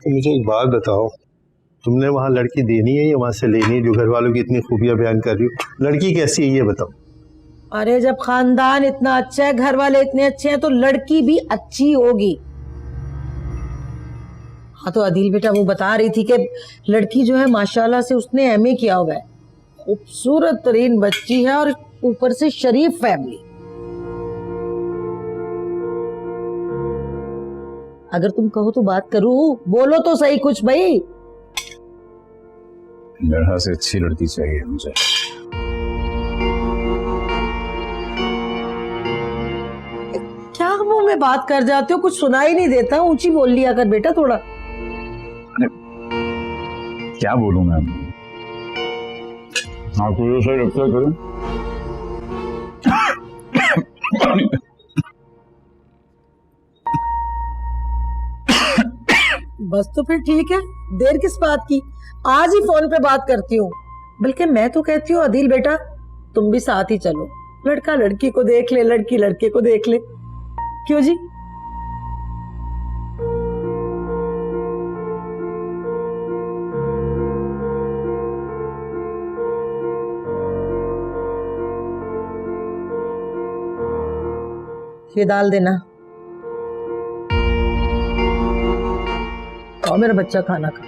मुझे एक बात बताओ, तुमने वहाँ लड़की देनी है या वहाँ से लेनी है जो घर वालों की इतनी खूबियां बयान कर रही हो? लड़की कैसी है ये बताओ। अरे जब खानदान इतना अच्छा है, घर वाले इतने अच्छे हैं, तो लड़की भी अच्छी होगी। हाँ तो अदील बेटा वो बता रही थी कि लड़की जो है माशाल्लाह से उसने एमए किया हुआ है, खूबसूरत तरीन बच्ची है और ऊपर से शरीफ फैमिली। अगर तुम कहो तो बात करूं, बोलो तो सही कुछ भाई। लड़का से अच्छी लड़की चाहिए मुझे। क्या मुंह में बात कर जाते हो, कुछ सुनाई नहीं देता? ऊंची बोल लिया कर बेटा थोड़ा। क्या बोलूं मैं? आपको जो सही लगता है करें। बस तो फिर ठीक है, देर किस बात की, आज ही फोन पे बात करती हूँ। बल्कि मैं तो कहती हूँ अदील बेटा तुम भी साथ ही चलो, लड़का लड़की को देख ले, लड़की लड़के को देख ले। क्यों जी? ये दाल देना। खाओ मेरा बच्चा खाना खा।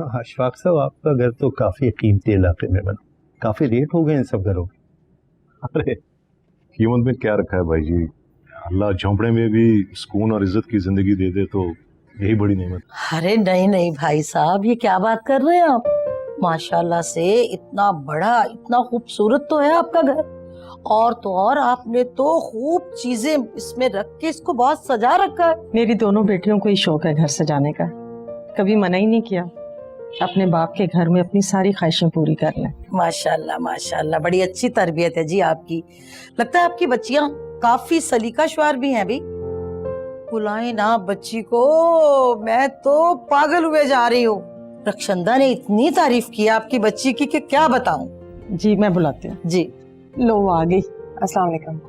अशफाक साहब आपका घर तो काफी कीमती इलाके में बना, काफी रेट हो गए इन सब घरों के। अरे कीमत में क्या रखा है भाई जी, अल्लाह झोंपड़े में भी सुकून और इज्जत की जिंदगी दे दे तो यही बड़ी नेमत। अरे नहीं नहीं भाई साहब, ये क्या बात कर रहे हैं आप? माशाल्लाह से इतना बड़ा, इतना खूबसूरत तो है आपका घर, और तो और आपने तो खूब चीजें इसमें रख के इसको बहुत सजा रखा है। मेरी दोनों बेटियों को ही शौक है घर सजाने का, कभी मना ही नहीं किया। अपने बाप के घर में अपनी सारी ख्वाहिशें पूरी कर लें। माशाल्लाह माशाल्लाह, बड़ी अच्छी तरबियत है जी आपकी। लगता है आपकी बच्चियां काफी सलीकाश्वार भी हैं भी। बुलाए ना बच्ची को, मैं तो पागल हुए जा रही हूँ। रक्षंदा ने इतनी तारीफ की आपकी बच्ची की कि क्या बताऊं। जी मैं बुलाती हूँ। जी लो वो आ गई। अस्सलाम वालेकुम।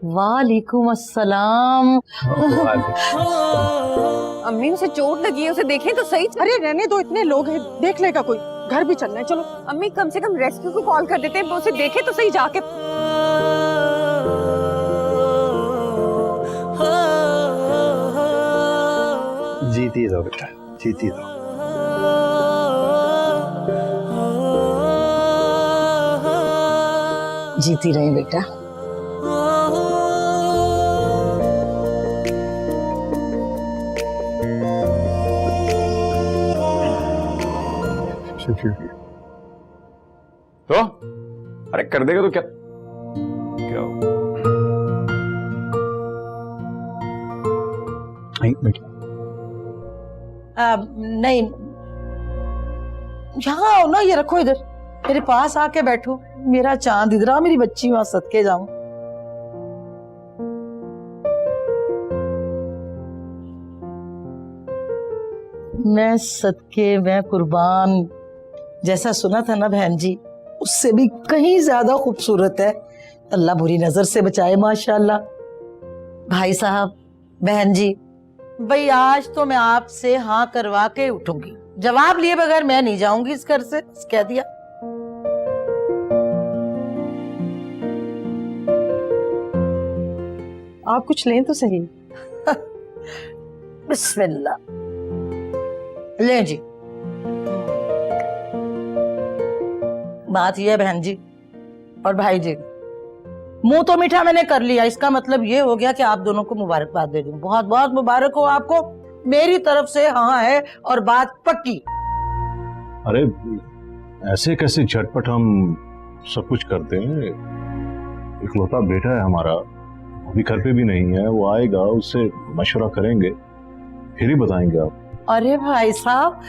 वालेकुम अस्सलाम। अम्मी उसे चोट लगी है, उसे देखें तो सही। अरे रहने दो, इतने लोग हैं, देख लेगा कोई, घर भी चलना है। चलो अम्मी कम से कम रेस्क्यू को कॉल कर देते हैं, वो उसे देखे तो सही जाके। जीती रहो बेटा, जीती रहो। जीती रहे बेटा। तो अरे कर देगा तो क्या क्या हो? नहीं बेटा, नहीं, यहाँ आओ ना, ये रखो इधर, मेरे पास आके बैठो। मेरा चांद इधर आ, मेरी बच्ची वहां सदके जाऊं। मैं सदके, मैं कुर्बान। जैसा सुना था ना बहन जी, उससे भी कहीं ज्यादा खूबसूरत है। अल्लाह बुरी नजर से बचाए माशाल्लाह। भाई साहब, बहन जी, भाई आज तो मैं आपसे हाँ करवा के उठूंगी, जवाब लिए बगैर मैं नहीं जाऊंगी इस घर से, कह दिया। आप कुछ लें तो सही। बिस्मिल्लाह, ले जी। बात यह है बहन जी और भाई जी, मुंह तो मीठा मैंने कर लिया, इसका मतलब ये हो गया कि आप दोनों को मुबारकबाद दे दूं। बहुत बहुत मुबारक हो आपको, मेरी तरफ से हाँ है और बात पक्की। अरे ऐसे कैसे झटपट हम सब कुछ करते हैं? इकलौता बेटा है हमारा, अभी घर पे भी नहीं है, वो आएगा, उससे मशवरा करेंगे फिर ही बताएंगे आप। अरे भाई साहब,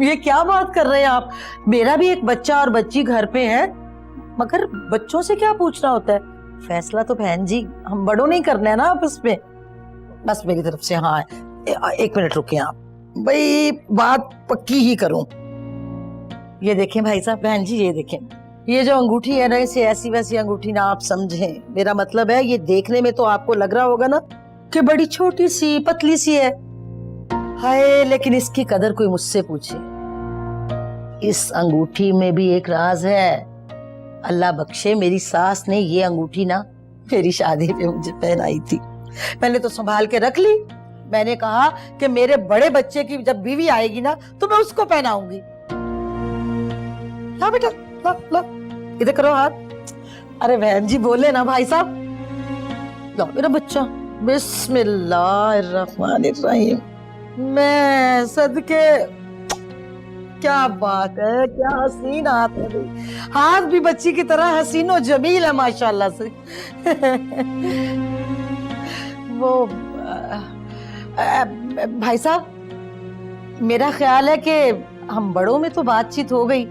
ये क्या बात कर रहे हैं आप? मेरा भी एक बच्चा और बच्ची घर पे है, मगर बच्चों से क्या पूछना होता है? फैसला तो बहन जी हम बड़ों नहीं करना है ना आपस में। बस मेरी तरफ से हाँ है। एक मिनट रुकिए आप, भाई बात पक्की ही करूं। ये देखें भाई साहब, बहन जी ये देखें, ये जो अंगूठी है ना, इसे ऐसी वैसी अंगूठी ना आप समझें। मेरा मतलब है ये देखने में तो आपको लग रहा होगा ना कि बड़ी छोटी सी पतली सी है, हाय, लेकिन इसकी कदर कोई मुझसे पूछे। इस अंगूठी में भी एक राज है। अल्लाह बख्शे, मेरी सास ने ये अंगूठी ना मेरी शादी पे मुझे पहनाई थी। पहले तो संभाल के रख ली, मैंने कहा कि मेरे बड़े बच्चे की जब बीवी आएगी ना तो मैं उसको पहनाऊंगी। हाँ बेटा, ला ला, इधर करो हाथ। अरे बहन जी बोले ना भाई साहब, लो मेरा बच्चा। बिस्मिल्लाहिर्रहमानिर्रहीम। मैं सदके, क्या बात है, क्या हसीन हाथ है भाई। हाथ भी बच्ची की तरह हसीन और जमील है माशाल्लाह से। वो भाई साहब, मेरा ख्याल है कि हम बड़ों में तो बातचीत हो गई,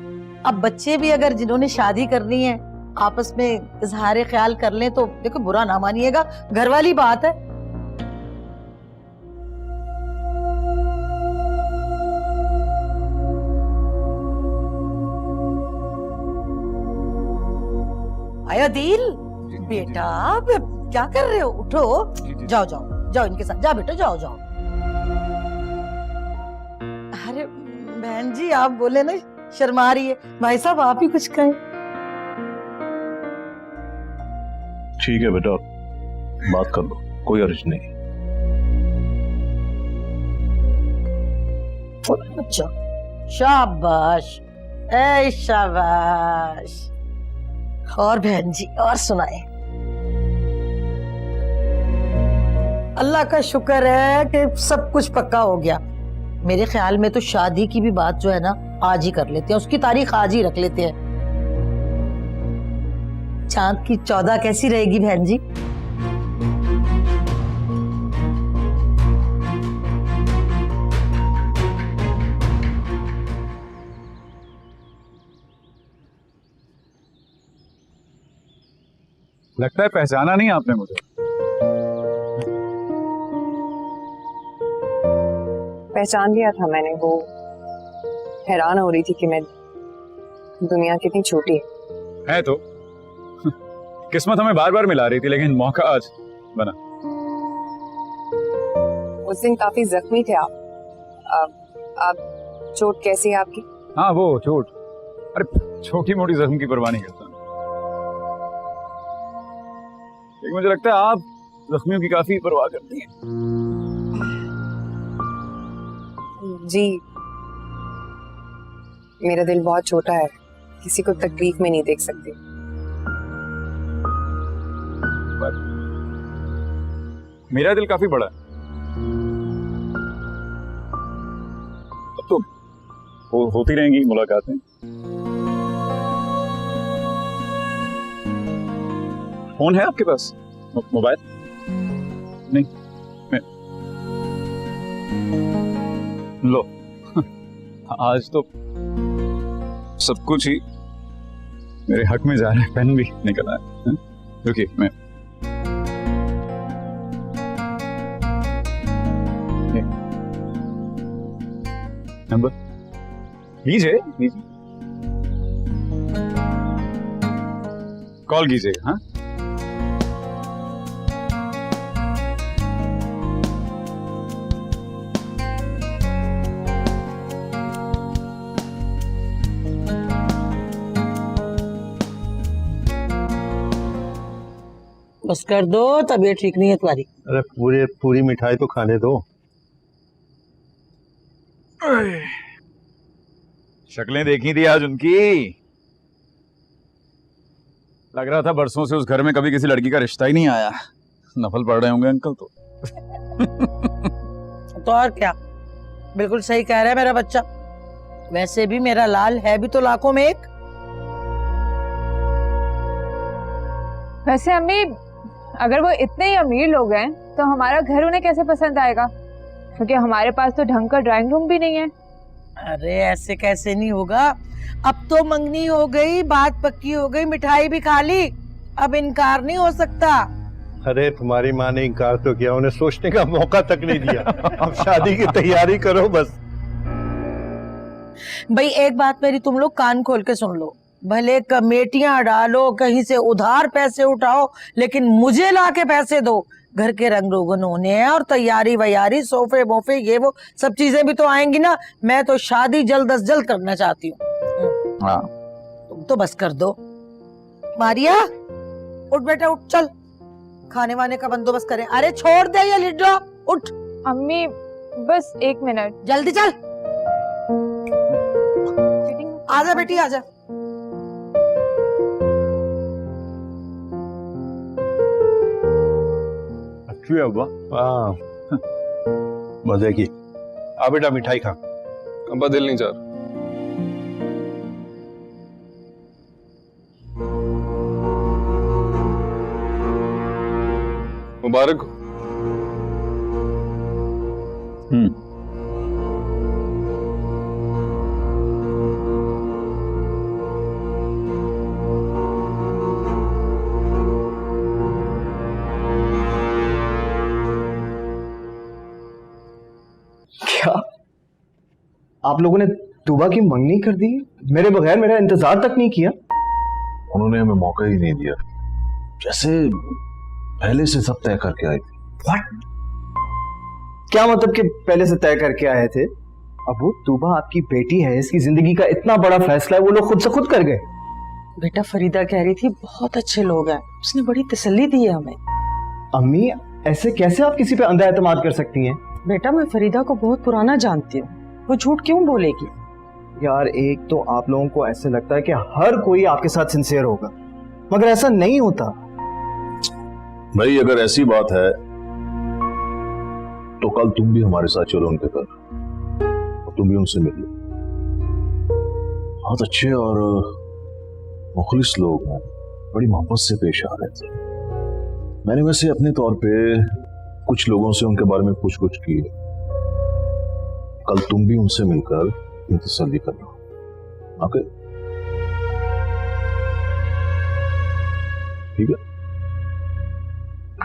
अब बच्चे भी अगर जिन्होंने शादी करनी है आपस में इजहार ख्याल कर लें तो देखो बुरा ना मानिएगा, घर वाली बात है। आया दिल, बेटा क्या कर रहे हो? उठो, जाओ जाओ जाओ इनके साथ, जाओ बेटा, जाओ जाओ। अरे बहन जी आप बोले ना, शर्मा रही है। भाई साहब आप ही कुछ कहें। ठीक है बेटा, बात कर लो, कोई अर्ज नहीं। अच्छा, शाबाश, ए शाबाश। और बहन जी और सुनाए। अल्लाह का शुक्र है कि सब कुछ पक्का हो गया। मेरे ख्याल में तो शादी की भी बात जो है ना आज ही कर लेते हैं, उसकी तारीख आज ही रख लेते हैं। चांद की 14 कैसी रहेगी बहन जी? लगता है पहचाना नहीं आपने मुझे। पहचान लिया था मैंने। वो हैरान हो रही थी कि मैं दुनिया कितनी छोटी है तो किस्मत हमें बार बार मिला रही थी, लेकिन मौका आज बना। उस दिन काफी जख्मी थे आप। चोट कैसी है आपकी? हाँ वो चोट, अरे छोटी मोटी जख्म की परवाह नहीं करता, लेकिन मुझे लगता है आप जख्मियों की काफी परवाह करती हैं। जी, मेरा दिल बहुत छोटा है, किसी को तकलीफ में नहीं देख सकती। मेरा दिल काफी बड़ा है। अब तो होती रहेंगी मुलाकातें। फोन है आपके पास? मोबाइल नहीं? लो आज तो सब कुछ ही मेरे हक में जा रहा है। पेन भी निकल आया है। रुकिए मैं नंबर लीजिए, कॉल कीजिएगा। हाँ बस कर दो, तबीयत ठीक नहीं है तुम्हारी। अरे पूरी मिठाई तो खाने दो। शक्लें देखी थी आज उनकी, लग रहा था बरसों से उस घर में कभी किसी लड़की का रिश्ता ही नहीं आया। नफल पड़ रहे होंगे अंकल तो। तो और क्या, बिल्कुल सही कह रहा है मेरा बच्चा। वैसे भी मेरा लाल है भी तो लाखों में एक। वैसे अम्मी, अगर वो इतने ही अमीर लोग हैं तो हमारा घर उन्हें कैसे पसंद आएगा? क्योंकि हमारे पास तो ढंग का ड्राइंग रूम भी नहीं है। अरे ऐसे कैसे नहीं होगा, अब तो मंगनी हो गई, बात पक्की हो गई, मिठाई भी खा ली, अब इनकार नहीं हो सकता। अरे तुम्हारी माँ ने इनकार तो किया, उन्हें सोचने का मौका तक नहीं दिया। अब शादी की तैयारी करो बस। भाई एक बात मेरी तुम लोग कान खोल के सुन लो, भले कमेटियां डालो, कहीं से उधार पैसे उठाओ, लेकिन मुझे लाके पैसे दो। घर के रंग रोगन होने हैं और तैयारी वैयारी, सोफे बोफे, ये वो सब चीजें भी तो आएंगी ना। मैं तो शादी जल्द अज जल्द करना चाहती हूँ। हाँ तुम तो बस कर दो। मारिया उठ बेटा उठ, चल खाने वाने का बंदोबस्त करें। अरे छोड़ दे ये लिड्डो, उठ अम्मी बस 1 मिनट। जल्दी चल। आजा बेटी आजा। अच्छी है अब्बा। हाँ मजे की। आ बेटा मिठाई खा। अब्बा दिल नहीं चाह रहा। मुबारक हो। क्या आप लोगों ने तूबा की मंगनी कर दी मेरे बगैर? मेरा इंतजार तक नहीं किया। उन्होंने हमें मौका ही नहीं दिया, जैसे पहले से सब तय करके आई थी। क्या मतलब कि पहले से तय करके आए थे? अब वो तूबा आपकी बेटी है, इसकी जिंदगी का इतना बड़ा फैसला है, वो लोग खुद से खुद कर गए। बेटा फरीदा कह रही थी बहुत अच्छे लोग हैं, उसने बड़ी तसल्ली दी है हमें। अम्मी ऐसे कैसे आप किसी पे अंधा एतमाद कर सकती हैं? बेटा मैं फरीदा को बहुत पुराना जानती हूँ, वो झूठ क्यों बोलेगी? यार एक तो आप लोगों को ऐसे लगता है कि हर कोई आपके साथ सिंसियर होगा, मगर ऐसा नहीं होता। भाई अगर ऐसी बात है तो कल तुम भी हमारे साथ चलो उनके घर, और तुम भी उनसे मिल लो। बहुत अच्छे और मुखलिस लोग हैं, बड़ी मोहब्बत से पेश आ रहे थे। मैंने वैसे अपने तौर पे कुछ लोगों से उनके बारे में पूछ-गुछ की है। कल तुम भी उनसे मिलकर तसल्ली करना। ओके ठीक है,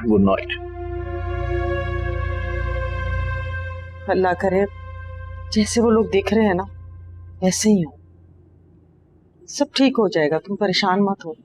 गुड नाइट। अल्लाह करे जैसे वो लोग दिख रहे हैं ना वैसे ही हो, सब ठीक हो जाएगा, तुम परेशान मत हो।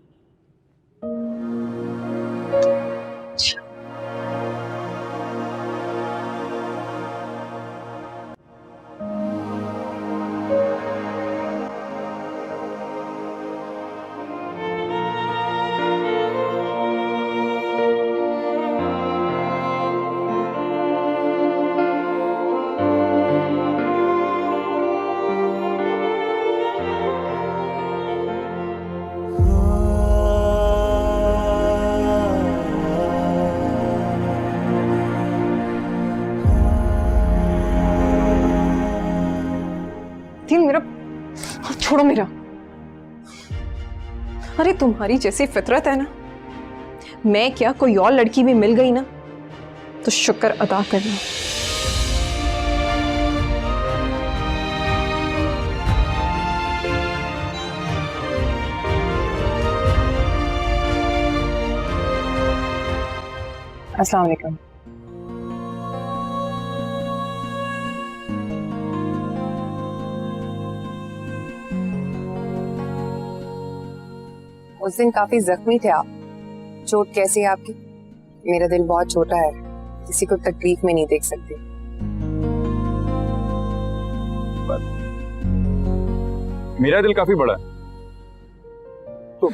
मेरा हाथ छोड़ो मेरा। अरे तुम्हारी जैसी फितरत है ना, मैं क्या कोई और लड़की भी मिल गई ना तो शुक्र अदा करना। अस्सलाम वालेकुम। उस दिन काफी जख्मी थे आप, चोट कैसी है आपकी? मेरा दिल बहुत छोटा है, किसी को तकलीफ में नहीं देख सकती। मेरा दिल काफी बड़ा है, तो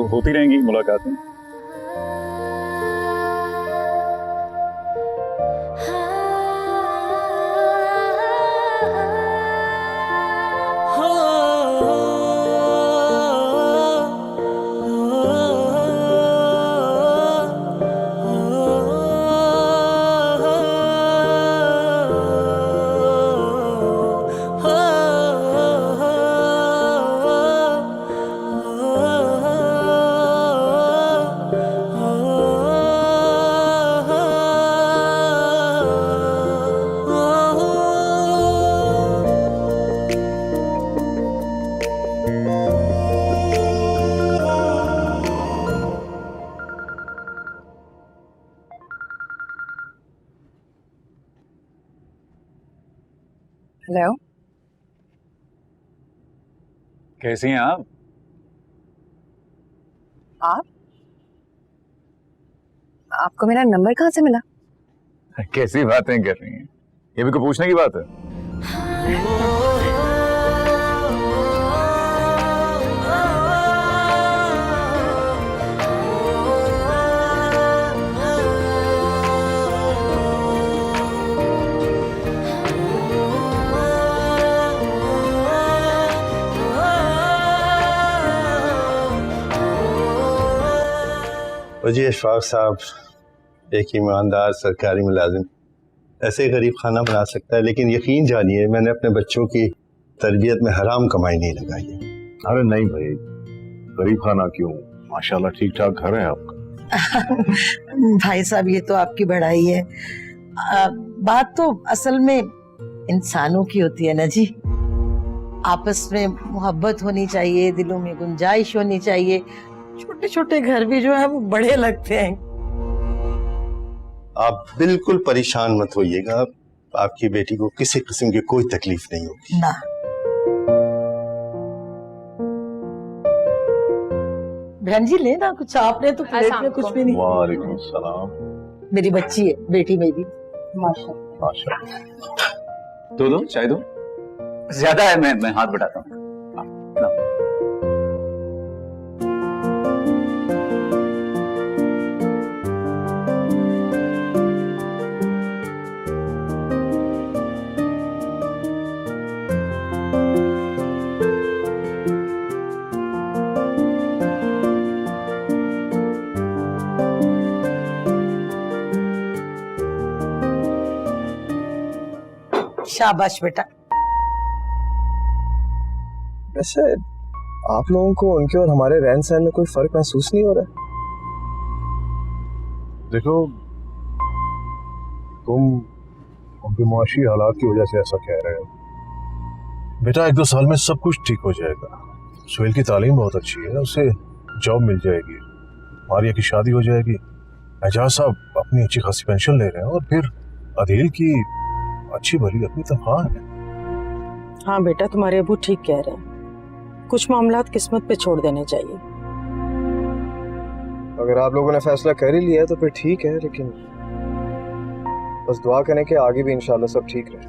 होती रहेंगी मुलाकातें। हेलो, कैसी हैं आप? आपको मेरा नंबर कहाँ से मिला? कैसी बातें कर रही हैं, ये भी कोई पूछने की बात है? और जी अशफाक साहब एक ईमानदार सरकारी मुलाजिम ऐसे गरीब खाना बना सकता है, लेकिन यकीन जानिए मैंने अपने बच्चों की तरबियत में हराम कमाई नहीं लगाई है। अरे नहीं भाई, गरीब खाना क्यों, माशाल्लाह ठीक ठाक घर है आपका। भाई साहब ये तो आपकी बढ़ाई है। बात तो असल में इंसानों की होती है ना जी। आपस में मोहब्बत होनी चाहिए, दिलों में गुंजाइश होनी चाहिए। छोटे छोटे घर भी जो है वो बड़े लगते हैं। आप बिल्कुल परेशान मत होइएगा, आपकी बेटी को किसी किस्म की कोई तकलीफ नहीं होगी ना। बहन जी लेना कुछ, आपने तो प्लेट में कुछ भी नहीं। वालेकुम सलाम। मेरी बच्ची है, बेटी मेरी। माशाल्लाह माशाल्लाह। दो चाय दो, ज्यादा है, मैं हाथ बढ़ाता हूँ। शाबाश बेटा। वैसे आप लोगों को उनके और हमारे रहन सहन में कोई फर्क महसूस नहीं हो रहा? देखो, तुम उनके मुआशी हालात की वजह से ऐसा कह रहे हो। बेटा 1-2 साल में सब कुछ ठीक हो जाएगा। सुहेल की तालीम बहुत अच्छी है, उसे जॉब मिल जाएगी, मारिया की शादी हो जाएगी, एजाज साहब अपनी अच्छी खासी पेंशन ले रहे हैं, और फिर अदील की अच्छी भली अपनी तनख्वाह है। हाँ बेटा, तुम्हारे अबू ठीक कह रहे हैं, कुछ मामलात किस्मत पे छोड़ देने चाहिए। अगर आप लोगों ने फैसला कर ही लिया है तो फिर ठीक है, लेकिन बस दुआ करें कि आगे भी इंशाल्लाह सब ठीक रहे।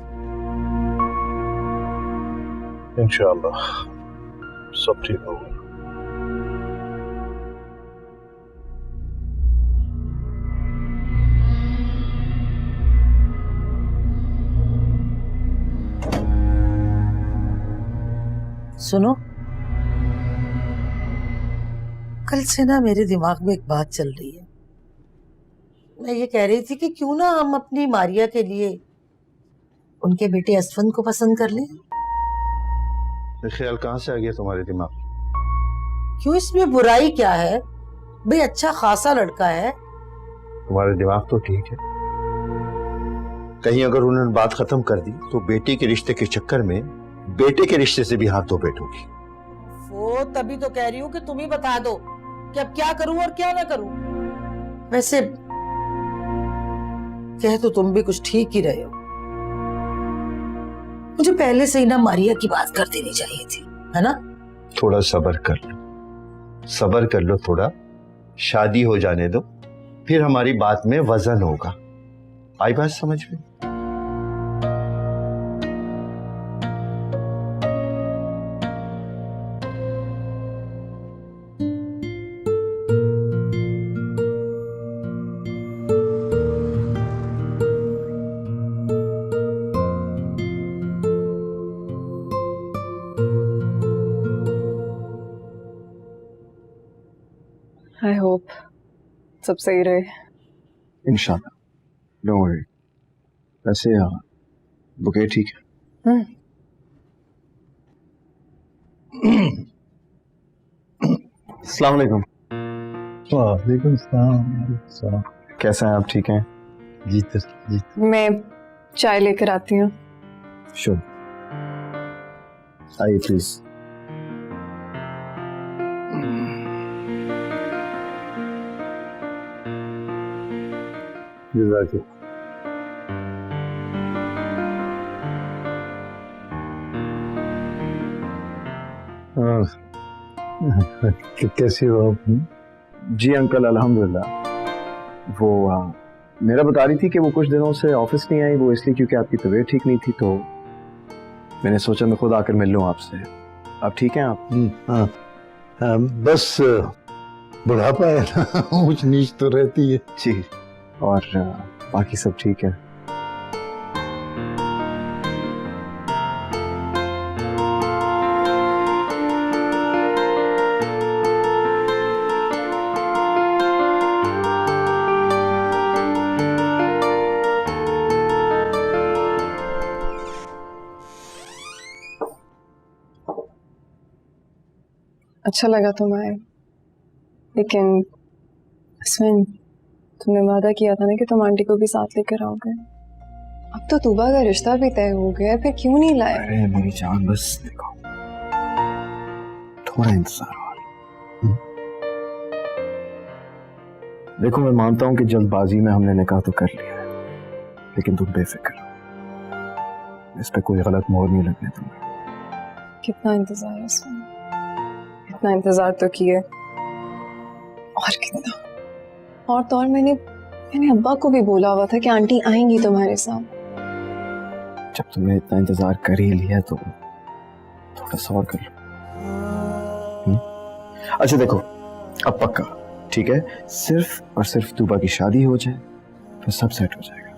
इंशाल्लाह सब ठीक होगा। सुनो, कल से ना मेरे दिमाग में एक बात चल रही है। मैं ये कह रही थी कि क्यों ना हम अपनी मारिया के लिए उनके बेटे असफन को पसंद कर लें। ये ख्याल कहाँ से आ गया तुम्हारे दिमाग? क्यों, इसमें बुराई क्या है भाई? अच्छा खासा लड़का है। तुम्हारा दिमाग तो ठीक है, कहीं अगर उन्होंने बात खत्म कर दी तो बेटी के रिश्ते के चक्कर में बेटे के रिश्ते से भी हाथ धो बैठोगी। वो तभी तो कह रही हूँ कि तुम ही बता दो कि अब क्या करूं और क्या ना करूं। वैसे कह तो तुम भी कुछ ठीक ही रहे हो। मुझे पहले से ही ना मारिया की बात कर देनी चाहिए थी, है ना? थोड़ा सब्र कर लो, सब्र कर लो थोड़ा, शादी हो जाने दो, फिर हमारी बात में वजन होगा। आई बात समझ में? आई होप सब सही रहे। इंशाल्लाह, डोंट वरी। वैसे बुके ठीक है? अस्सलाम वालेकुम। वालेकुम सलाम। कैसे हैं आप, ठीक हैं? जी जी। मैं चाय लेकर आती हूँ। श्योर, आइए प्लीज। कैसी हो आप? जी अंकल अल्हम्दुलिल्लाह। वो मेरा बता रही थी कि वो कुछ दिनों से ऑफिस नहीं आई, वो इसलिए क्योंकि आपकी तबीयत ठीक नहीं थी, तो मैंने सोचा मैं खुद आकर मिल लूँ आपसे। आप ठीक हैं आप? हाँ हाँ, बस बुढ़ापा है ना, ऊंच नीच तो रहती है। जी, और बाकी सब ठीक है। अच्छा लगा तुम आए, लेकिन अस्मिन तुमने वादा किया था ना कि तुम आंटी को भी साथ लेकर आओगे। अब तो तूबा का रिश्ता भी तय हो गया है, फिर क्यों नहीं लाए? अरे मेरी जान, बस देखो थोड़ा इंतजार और। देखो मैं मानता हूं कि जल्दबाजी में हमने निकाह तो कर लिया है, लेकिन तुम बेफिक्र हो, इस पे कोई गलत मोड़ नहीं लगने दूंगा। कितना इंतजार है इसमें, इतना इंतजार तो किए, और कितना। और तो और मैंने अब्बा को भी बोला हुआ था कि आंटी आएंगी तुम्हारे साथ। जब तुमने इतना इंतजार कर ही लिया तो थोड़ा सा और कर लो। अच्छा देखो, अब पक्का ठीक है, सिर्फ और सिर्फ तूबा की शादी हो जाए फिर सब सेट हो जाएगा,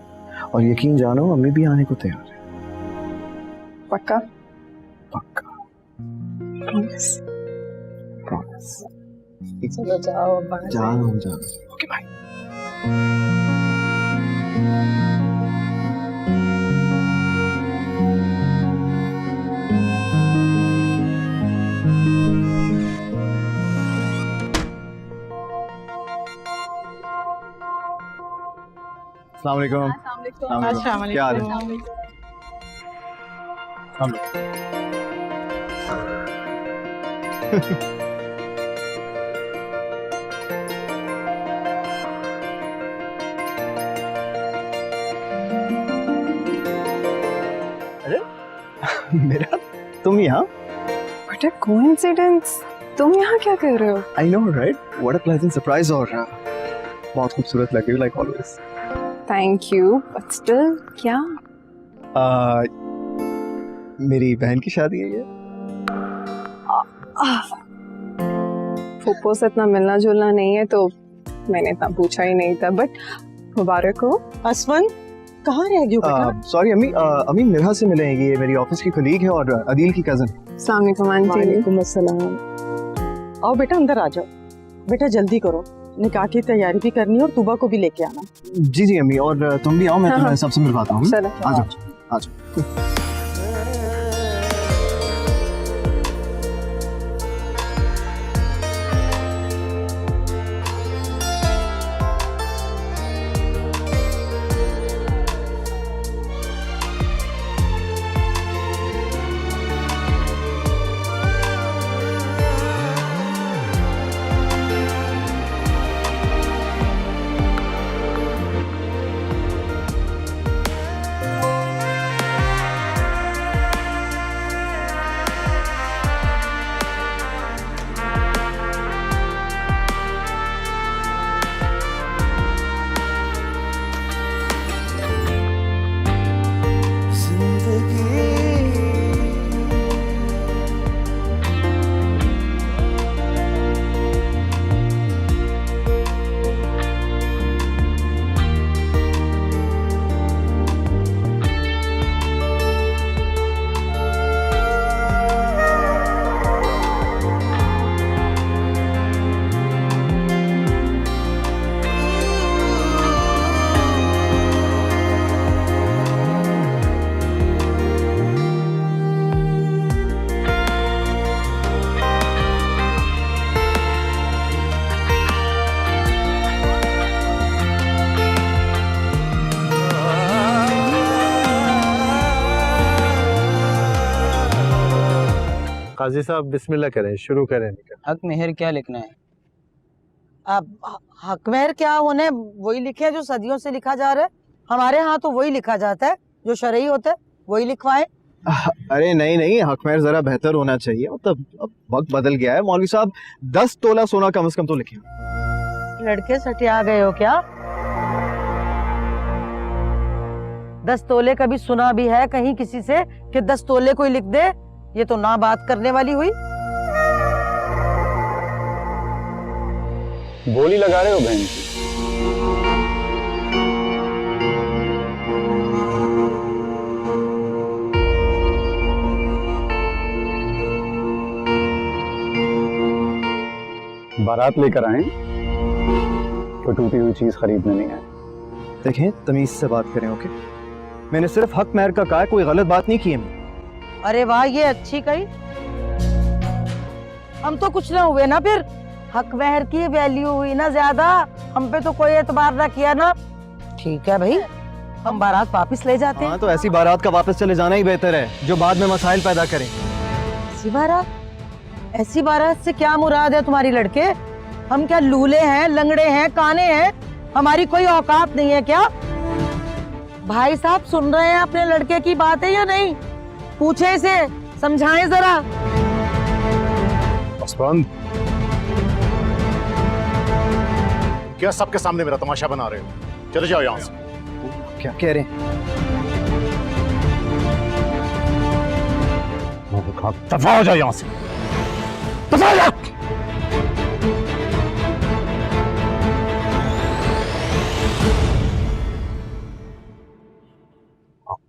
और यकीन जानो अम्मी भी आने को तैयार है। पक्का? पक्का, प्रॉमिस। प्रॉमिस। चलो जाओ जाओ जाओ। Okay bye. अस्सलाम वालेकुम। अस्सलाम क्या हाल है? मेरा तुम यहाँ? व्हाट अ कोइंसिडेंस, तुम यहाँ क्या कर रहे हो? I know right, what a pleasant surprise. और बहुत खूबसूरत लग रही हो, like always. Thank you, but still क्या? मेरी बहन की शादी है ये। फूफो से इतना मिलना जुलना नहीं है तो मैंने इतना पूछा ही नहीं था, बट मुबारक हो। असमन कहाँ रह गई हो बेटा? सॉरी अम्मी, अम्मी मिरहा से मिलेंगी, ये मेरी ऑफिस की कलीग है और अदील की कजन। अस्सलाम वालेकुम आंटी। वालेकुम अस्सलाम। आओ बेटा अंदर आ जाओ। बेटा जल्दी करो, निकाह की तैयारी भी करनी है और तूबा को भी लेके आना। जी जी अम्मी, और तुम भी आओ, मैं तुम्हें सबसे मिलवाता हूँ। चलो आ जाओ आ जाओ। काजी साहब बिस्मिल्लाह करें, शुरू करें निकाह। हक मेहर क्या लिखना है? अब हक मेहर क्या होने, वही लिखे है जो सदियों से लिखा जा रहा है। हमारे यहाँ तो वही लिखा जाता है जो शरई होता है, वही लिखवाएं। अरे नहीं नहीं, हक मेहर जरा बेहतर होना चाहिए, मतलब अब वक्त बदल गया है। मौलवी साहब 10 तोला सोना कम से कम तो लिखे। लड़के सटिया गए हो क्या? 10 तोले कभी सुना भी है कहीं किसी से कि 10 तोले कोई लिख दे? ये तो ना बात करने वाली हुई। बोली लगा रहे हो बहन की। बारात लेकर आए, तो टूटी हुई चीज खरीदने नहीं आए। देखें, तमीज से बात करें, ओके? मैंने सिर्फ हक महर का कहा है, कोई गलत बात नहीं की है। अरे वाह, ये अच्छी कही। हम तो कुछ ना हुए ना फिर। हक महर की वैल्यू हुई ना ज्यादा, हम पे तो कोई एतबार ना किया ना। ठीक है भाई, हम बारात वापस ले जाते हैं। हाँ, तो ऐसी बारात का वापस चले जाना ही बेहतर है, जो बाद में मसाइल पैदा करें। ऐसी बारात? ऐसी बारात से क्या मुराद है तुम्हारी लड़के? हम क्या लूले हैं, लंगड़े हैं, काने हैं? हमारी कोई औकात नहीं है क्या? भाई साहब सुन रहे हैं अपने लड़के की बातें या नहीं? पूछे इसे, समझाएं जरा। क्या सबके सामने मेरा तमाशा बना रहे हो? चले जाओ यहाँ से। क्या कह रहे हैं? दफा हो जाओ यहाँ से, दफा हो जाओ।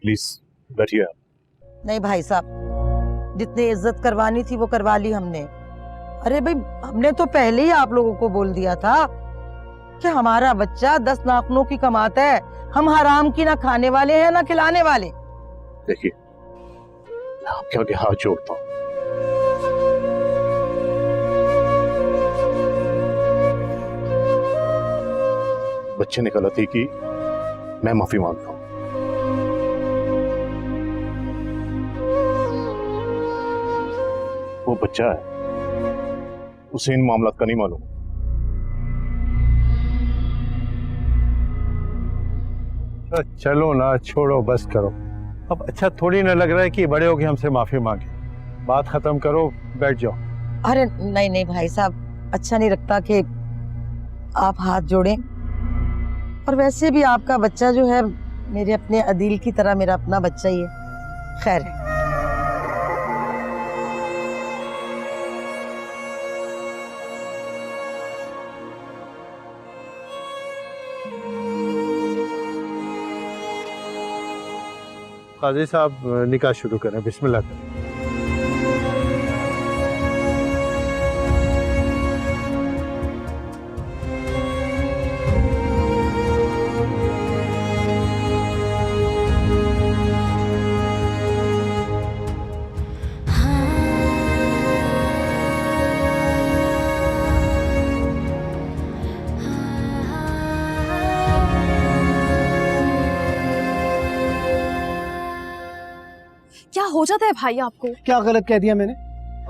प्लीज बैठिए। नहीं भाई साहब, जितनी इज्जत करवानी थी वो करवा ली हमने। अरे भाई, हमने तो पहले ही आप लोगों को बोल दिया था कि हमारा बच्चा 10 नाखूनों की कमाता है। हम हराम की ना खाने वाले हैं ना खिलाने वाले। देखिए, मैं आपके आगे हाथ जोड़ता हूँ। बच्चे ने गलती की, मैं माफी मांगता हूँ। वो बच्चा है, उसे इन मामलात का नहीं मालूम। चलो ना, छोड़ो, बस करो। अब अच्छा थोड़ी ना लग रहा है कि बड़े हो के हमसे माफी मांगे। बात खत्म करो, बैठ जाओ। अरे नहीं नहीं भाई साहब, अच्छा नहीं लगता कि आप हाथ जोड़ें। और वैसे भी आपका बच्चा जो है मेरे अपने अदील की तरह मेरा अपना बच्चा ही है। खैर है। काजी साहब निकाह शुरू करें, बिस्मिल्लाह करें। क्या हो जाता है भाई आपको? क्या गलत कह दिया मैंने?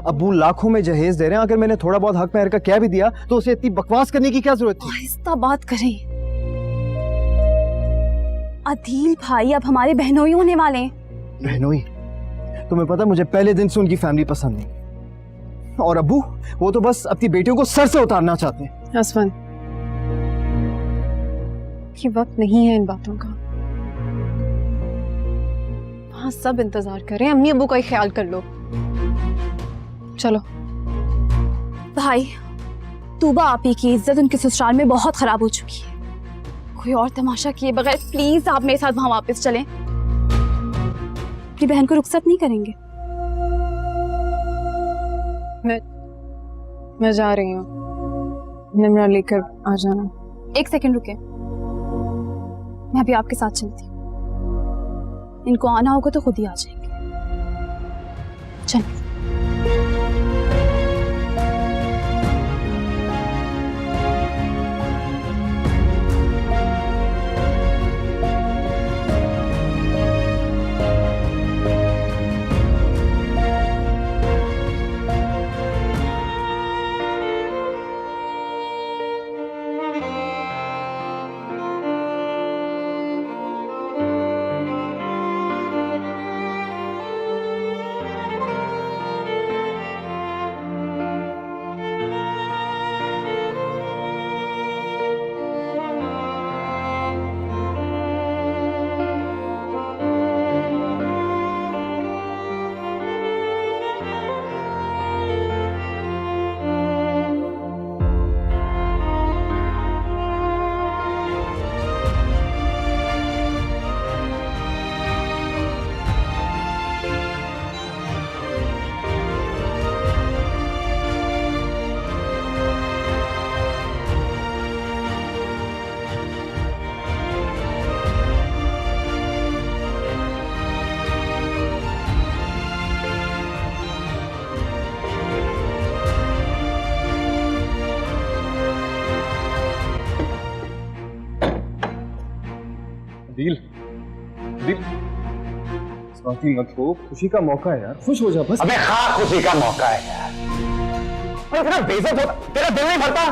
अब्बू लाखों में जहेज दे रहे हैं, अगर मैंने थोड़ा बहुत हक महर का कह भी दिया तो उसे इतनी बकवास करने की क्या जरूरत थी? आहिस्ता बात करें। अदील भाई अब हमारे बहनोई होने वाले हैं। बहनोई? तुम्हें पता, मुझे पहले दिन से उनकी फैमिली पसंद नहीं। और अब्बू, वो तो बस अपनी बेटियों को सर से उतारना चाहते हैं। आसमान, ये वक्त नहीं है इन बातों का। हाँ, सब इंतजार करें, अम्मी अब्बू का ही ख्याल कर लो। चलो भाई, तूबा आपी की इज्जत उनके ससुराल में बहुत खराब हो चुकी है। कोई और तमाशा किए बगैर प्लीज आप मेरे साथ वहां वापस चलें। अपनी बहन को रुखसत नहीं करेंगे। मैं जा रही हूँ, निमरा लेकर आ जाना। 1 सेकंड रुके, मैं अभी आपके साथ चलती हूँ। इनको आना होगा तो खुद ही आ जाएंगे। चलो। स्वाति मत हो, खुशी का मौका है यार, खुश हो जा बस। अबे हाँ, खुशी का मौका है यार। अरे इतना बेइज्जत होता, तेरा दिल नहीं भरता?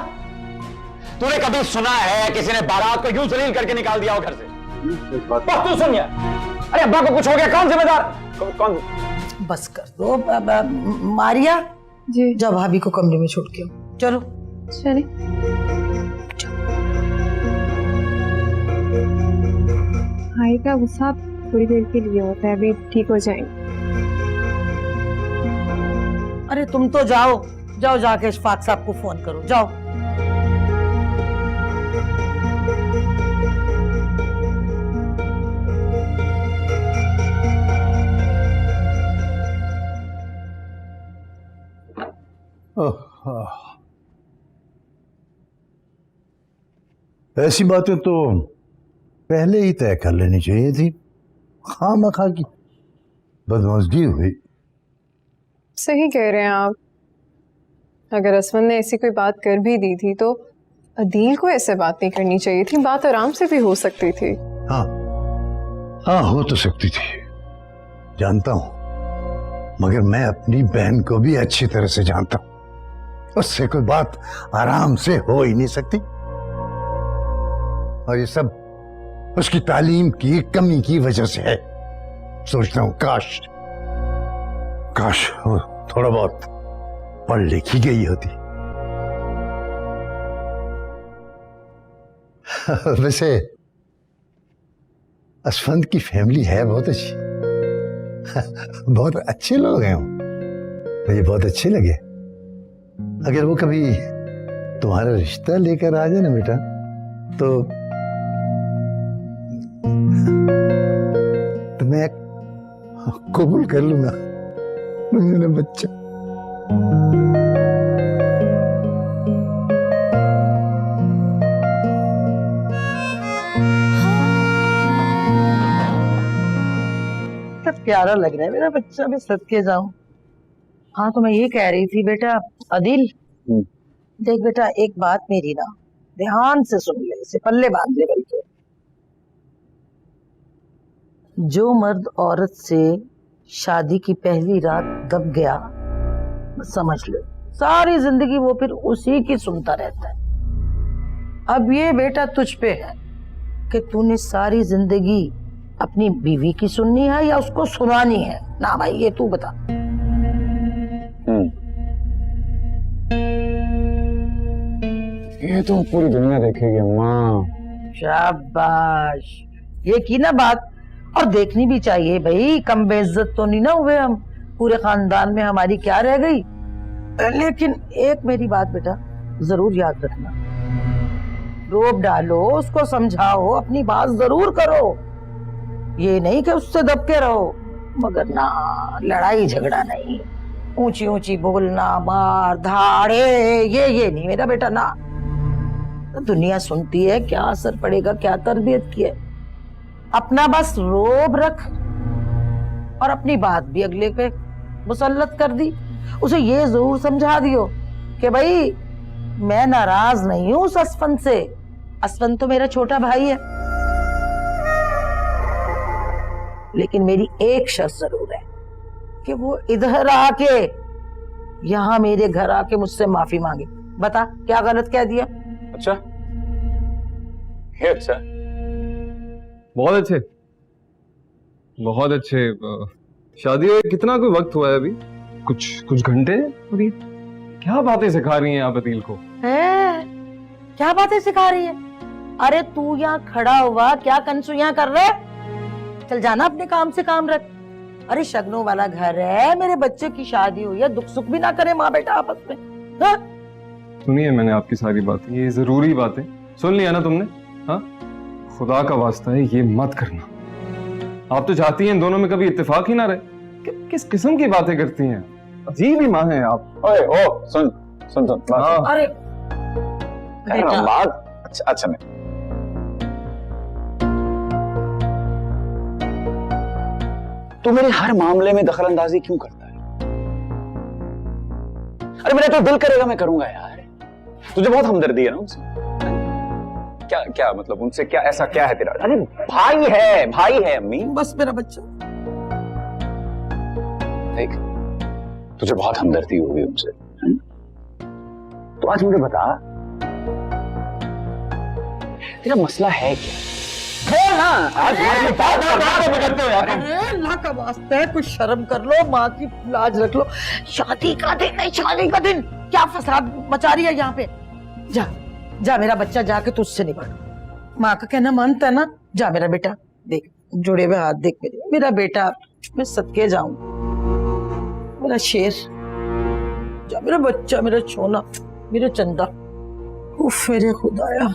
तूने कभी सुना है किसी ने बारात को यूं जलील करके निकाल दिया हो घर से? तू सुन यार। अरे अब्बा को कुछ हो गया, कौन जिम्मेदार? कौन? बस कर दो मारिया जी जब भाभी को कमरे में छोड़ के आओ। चलो चलिए। भाई का गुस्सा थोड़ी देर के लिए होता है, अभी ठीक हो जाएंगे। अरे तुम तो जाओ जाओ, जाके इशफाक साहब को फोन करो, जाओ। ऐसी बातें तो पहले ही तय कर लेनी चाहिए थी, खामखा की बदमज़गी हुई। सही कह रहे हैं आप। अगर असवन ने ऐसी कोई बात कर भी दी थी तो अदील को ऐसे बात नहीं करनी चाहिए थी, बात आराम से भी हो सकती थी। हाँ हाँ, हो तो सकती थी, जानता हूं, मगर मैं अपनी बहन को भी अच्छी तरह से जानता हूं, उससे कोई बात आराम से हो ही नहीं सकती। और ये सब उसकी तालीम की कमी की वजह से है। सोचता हूं काश वो थोड़ा बहुत पढ़ लिखी गई होती। वैसे असफंद की फैमिली है बहुत अच्छी, बहुत अच्छे लोग हैं, मुझे बहुत अच्छे लगे। अगर वो कभी तुम्हारा रिश्ता लेकर आ जाए ना बेटा, तो मैं कबूल कर लूंगा मेरा बच्चा। सब प्यारा लग रहा है मेरा बच्चा, मैं सदके जाऊं। हाँ तो मैं ये कह रही थी बेटा अदिल, देख बेटा एक बात मेरी ना ध्यान से सुन ले, इसे पल्ले बांध ले। बल्कि जो मर्द औरत से शादी की पहली रात दब गया, समझ लो सारी जिंदगी वो फिर उसी की सुनता रहता है। अब ये बेटा तुझ पे है कि तूने सारी जिंदगी अपनी बीवी की सुननी है या उसको सुनानी है। ना भाई ये तू बता। ये तो पूरी दुनिया देखेगी माँ। शाबाश, ये की ना बात, और देखनी भी चाहिए भाई। कम बेइज्जत तो नहीं ना हुए हम, पूरे खानदान में हमारी क्या रह गई। लेकिन एक मेरी बात बेटा जरूर याद रखना, रोब डालो, उसको समझाओ, अपनी बात जरूर करो। ये नहीं कि उससे दब के रहो, मगर ना लड़ाई झगड़ा नहीं, ऊंची ऊंची बोलना, मार धाड़े, ये नहीं मेरा बेटा ना। तो दुनिया सुनती है, क्या असर पड़ेगा, क्या तरबियत की है। अपना बस रोब रख और अपनी बात भी अगले पे मुसल्लत कर दी। उसे ये जरूर समझा दियो कि भाई मैं नाराज नहीं हूं उस असफन से, असफन तो मेरा छोटा भाई है, लेकिन मेरी एक शर्त जरूर है कि वो इधर आके, यहाँ मेरे घर आके मुझसे माफी मांगे। बता क्या गलत कह दिया? अच्छा, ये अच्छा, बहुत अच्छे, बहुत अच्छे। शादी हुए कितना कोई वक्त हुआ है अभी? कुछ घंटे। अभी क्या बातें सिखा रही हैं आप अदील को? है क्या बातें सिखा रही है? अरे तू यहाँ खड़ा हुआ क्या कंसुइयां कर रहे? चल जाना, अपने काम से काम रख। अरे शगनों वाला घर है, मेरे बच्चे की शादी हुई है, दुख सुख भी ना करे माँ बेटा आपस में। हाँ? सुनिए मैंने आपकी सारी बातें, ये जरूरी बातें सुन लिया ना तुमने? हाँ, खुदा का वास्ता है ये मत करना। आप तो चाहती हैं इन दोनों में कभी इत्तेफाक ही ना रहे। किस किस्म की बातें करती हैं? अजीब ही माँ हैं आप। ओए ओ सुन सुन सुन। हाँ। अरे बेटा, बात अच्छा नहीं। तू मेरे हर मामले में दखल अंदाजी क्यों करता है? अरे मेरा तो दिल करेगा मैं करूंगा यार। तुझे बहुत हमदर्दी है ना उनसे। क्या क्या मतलब उनसे क्या ऐसा क्या है तेरा? अरे भाई है अम्मी। बस मेरा बच्चा। देख तुझे बहुत हमदर्दी होगी उनसे, तो आज मुझे बता तेरा मसला है क्या? बोल ना, आज तुम्हारी बात करते हो यार। अरे अल्लाह का वास्ता है, कुछ शर्म कर लो, माँ की लाज रख लो। शादी का दिन नहीं, शादी का दिन क्या फसाद मचा रही है यहाँ पे। जा जा मेरा बच्चा, जाके तुझसे निकल। माँ का कहना मानता है ना। जा मेरा बेटा, देख जुड़े हुए हाथ देख मेरा बेटा, मैं सदके जाऊं, मेरा शेर। जा मेरा बच्चा, मेरा सोना, मेरा चंदा। उफ मेरे खुदाया।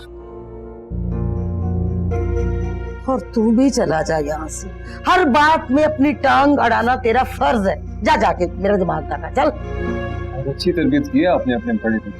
और तू भी चला जा यहाँ से। हर बात में अपनी टांग अड़ाना तेरा फर्ज है। जा जाके मेरा दिमाग लगा, चल। अच्छी तरबियत की है आपने अपने बड़े को।